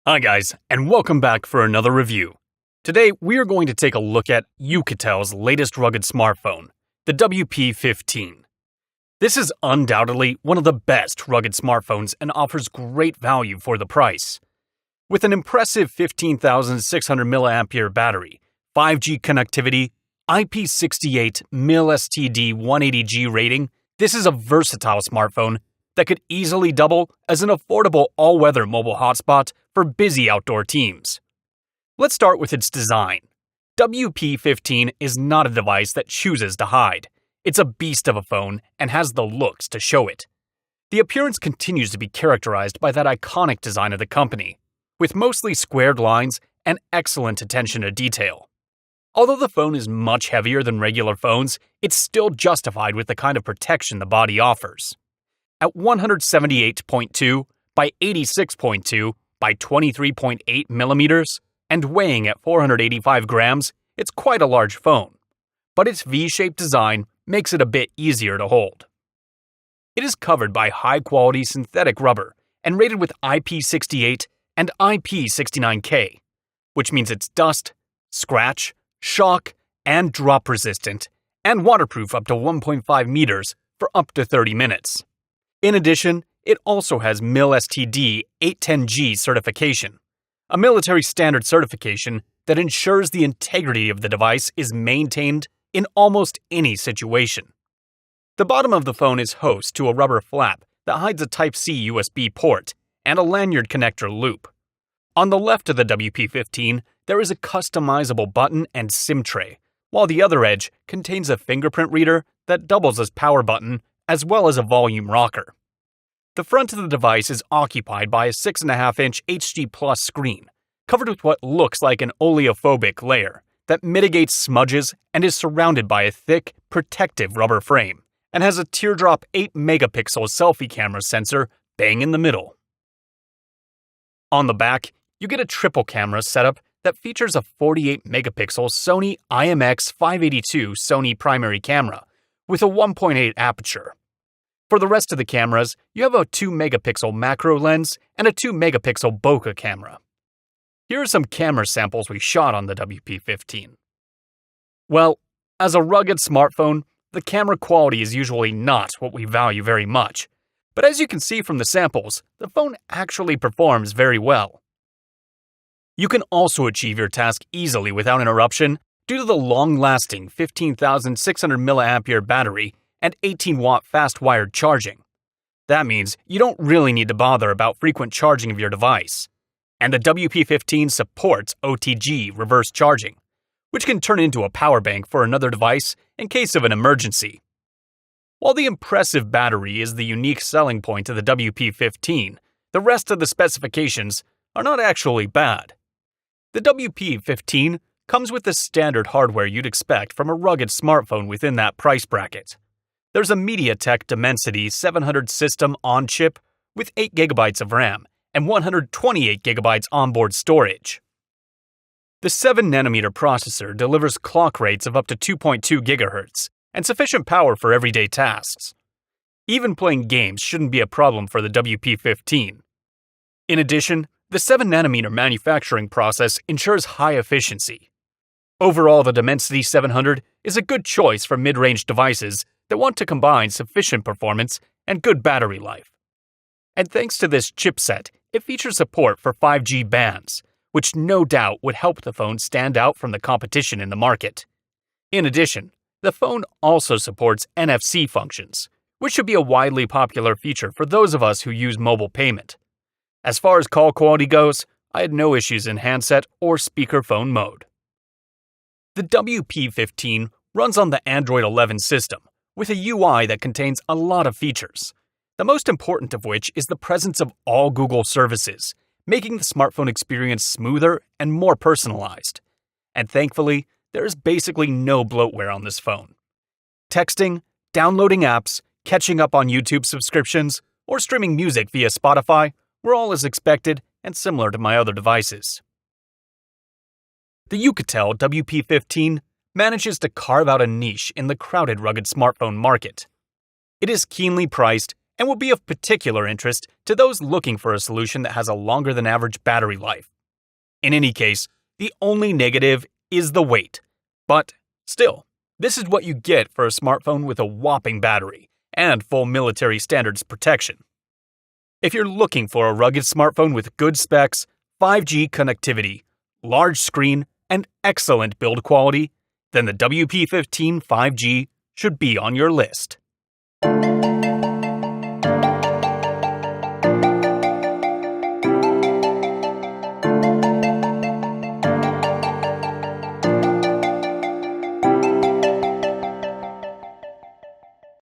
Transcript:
Hi guys, and welcome back for another review. Today we are going to take a look at Oukitel's latest rugged smartphone, the WP15. This is undoubtedly one of the best rugged smartphones and offers great value for the price. With an impressive 15,600 mAh battery, 5G connectivity, IP68 mil-STD 180G rating, this is a versatile smartphone that could easily double as an affordable all-weather mobile hotspot for busy outdoor teams. Let's start with its design. WP15 is not a device that chooses to hide. It's a beast of a phone and has the looks to show it. The appearance continues to be characterized by that iconic design of the company, with mostly squared lines and excellent attention to detail. Although the phone is much heavier than regular phones, it's still justified with the kind of protection the body offers. At 178.2 by 86.2 by 23.8 millimeters and weighing at 485 grams, it's quite a large phone, but its V-shaped design makes it a bit easier to hold. It is covered by high-quality synthetic rubber and rated with IP68 and IP69K, which means it's dust, scratch, shock, and drop resistant, and waterproof up to 1.5 meters for up to 30 minutes. In addition, it also has mil-STD 810G certification, a military standard certification that ensures the integrity of the device is maintained in almost any situation. The bottom of the phone is host to a rubber flap that hides a Type-C USB port and a lanyard connector loop. On the left of the WP15, there is a customizable button and SIM tray, while the other edge contains a fingerprint reader that doubles as power button as well as a volume rocker. The front of the device is occupied by a 6.5-inch HD Plus screen, covered with what looks like an oleophobic layer that mitigates smudges and is surrounded by a thick, protective rubber frame, and has a teardrop 8-megapixel selfie camera sensor bang in the middle. On the back, you get a triple camera setup that features a 48-megapixel Sony IMX582 Sony primary camera with a 1.8 aperture. For the rest of the cameras, you have a 2-megapixel macro lens and a 2-megapixel bokeh camera. Here are some camera samples we shot on the WP15. Well, as a rugged smartphone, the camera quality is usually not what we value very much, but as you can see from the samples, the phone actually performs very well. You can also achieve your task easily without interruption due to the long-lasting 15,600 mAh battery and 18-watt fast-wired charging. That means you don't really need to bother about frequent charging of your device. And the WP15 supports OTG reverse charging, which can turn into a power bank for another device in case of an emergency. While the impressive battery is the unique selling point of the WP15, the rest of the specifications are not actually bad. The WP15 comes with the standard hardware you'd expect from a rugged smartphone within that price bracket. There's a MediaTek Dimensity 700 system on chip with 8GB of RAM and 128GB onboard storage. The 7nm processor delivers clock rates of up to 2.2 GHz and sufficient power for everyday tasks. Even playing games shouldn't be a problem for the WP15. In addition, the 7nm manufacturing process ensures high efficiency. Overall, the Dimensity 700 is a good choice for mid-range devices that want to combine sufficient performance and good battery life. And thanks to this chipset, it features support for 5G bands, which no doubt would help the phone stand out from the competition in the market. In addition, the phone also supports NFC functions, which should be a widely popular feature for those of us who use mobile payment. As far as call quality goes, I had no issues in handset or speakerphone mode. The WP15 runs on the Android 11 system, with a UI that contains a lot of features, the most important of which is the presence of all Google services, making the smartphone experience smoother and more personalized. And thankfully, there is basically no bloatware on this phone. Texting, downloading apps, catching up on YouTube subscriptions, or streaming music via Spotify were all as expected and similar to my other devices. The Oukitel WP15 manages to carve out a niche in the crowded rugged smartphone market. It is keenly priced and will be of particular interest to those looking for a solution that has a longer than average battery life. In any case, the only negative is the weight. But still, this is what you get for a smartphone with a whopping battery and full military standards protection. If you're looking for a rugged smartphone with good specs, 5G connectivity, large screen, and excellent build quality, then the WP15 5G should be on your list.